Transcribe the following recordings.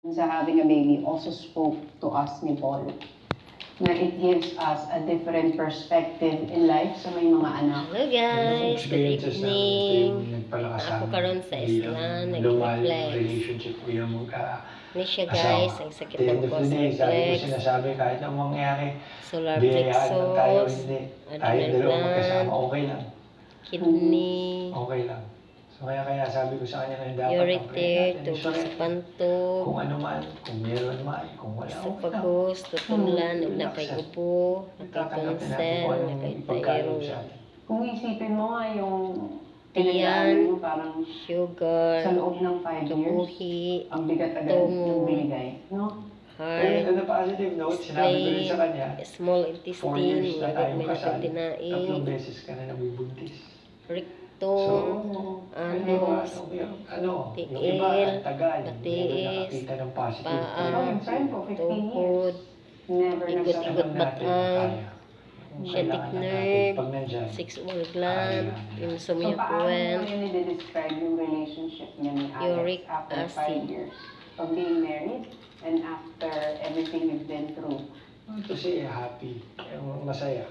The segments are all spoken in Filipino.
sa having a baby also spoke to us ni Paul na it gives us a different perspective in life sa may mga anak. Hello guys, good evening. Ako karon sa Isla, nag-reflex. Ini siya guys, ang sakit ng ko sa reflex. Sinasabi kahit anong mangyari, Solar plexus, adrenal gland, okay lang. kidney, Okay lang. So kaya sabi ko sa kanya na dapat ureter, tubig sa panto, kung ano man, kung meron man, kung wala, sa pagos, tutulan, na kay upo, na kay tonsel, na kay thyroid. Kung isipin mo nga yung Tiyan, mo parang sugar, sa loob ng 5 years, kabuhi, ang bigat agad yung binigay, no? heart, on a positive note, sinabi ko rin sa kanya, small 4 intestine, years na may tayong may kasal, tinaig, 3 beses ka na nabibuntis. rectum, anus, yung tiil, iba, ang tagal, matiis, nakakita ng positive. paa, Yung friend ko, 15 years. tuhod, Never Igot-igot batang, sciatic nerve, pag nandyan, sexual gland, insomnia So, paano point, mo yun i-describe yung relationship niya ni Alex uric after 5 acid. years of being married and after everything you've been through? kasi happy, masaya.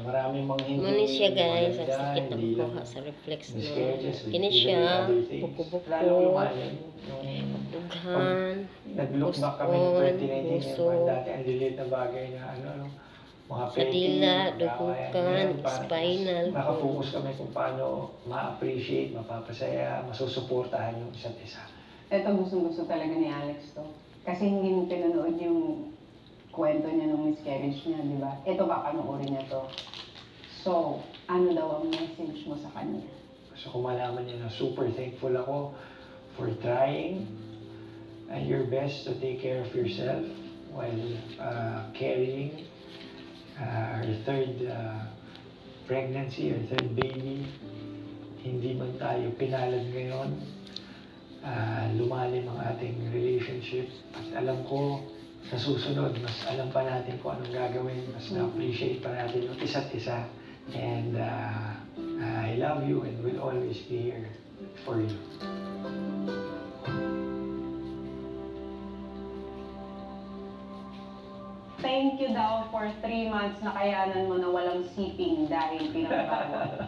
Maraming mga hindi Muna siya guys, ang maganda, sakit ng hindi lang kuha sa reflex no. miscarriages, with Kini even siya, other things. buko-buko, Lalong lumayan, dughan, nag-look back kami ng puson, 2019, puso, yung dati ang lilit na bagay na mga sa dila, petting, dugukan, spinal, nakafocus kami kung paano ma-appreciate, mapapasaya, masusuportahan yung isa't isa. Ito gustong-gusto talaga ni Alex to. Kasi hindi mo pinanood yung kwento niya nung miscarriage niya, di ba? Ito papanoorin niya to. So, ano daw ang message mo sa kanya? So kung malaman niya na super thankful ako for trying your best to take care of yourself while carrying her third pregnancy, her third baby. Hindi man tayo pinalad ngayon, lumalim ang ating relationship. At alam ko, sa susunod, mas alam pa natin kung anong gagawin, mas na-appreciate pa natin yung isa't isa. And I love you and will always be here for you. Thank you daw for 3 months na kayanan mo na walang siping dahil pinagbawal.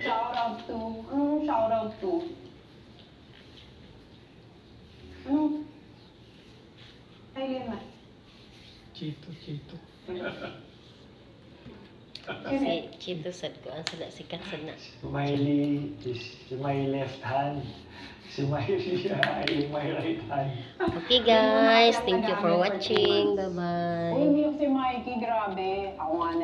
Shout out to... Anong shout out to? Ano? Ay, Lima. Chito. si Chito sad ko, ang sada sikat sad na. Si Miley is my left hand. Si Miley ay my right hand. Okay guys, thank you for watching. Bye-bye. Uy, hindi yung si Mikey, grabe. Ako nga na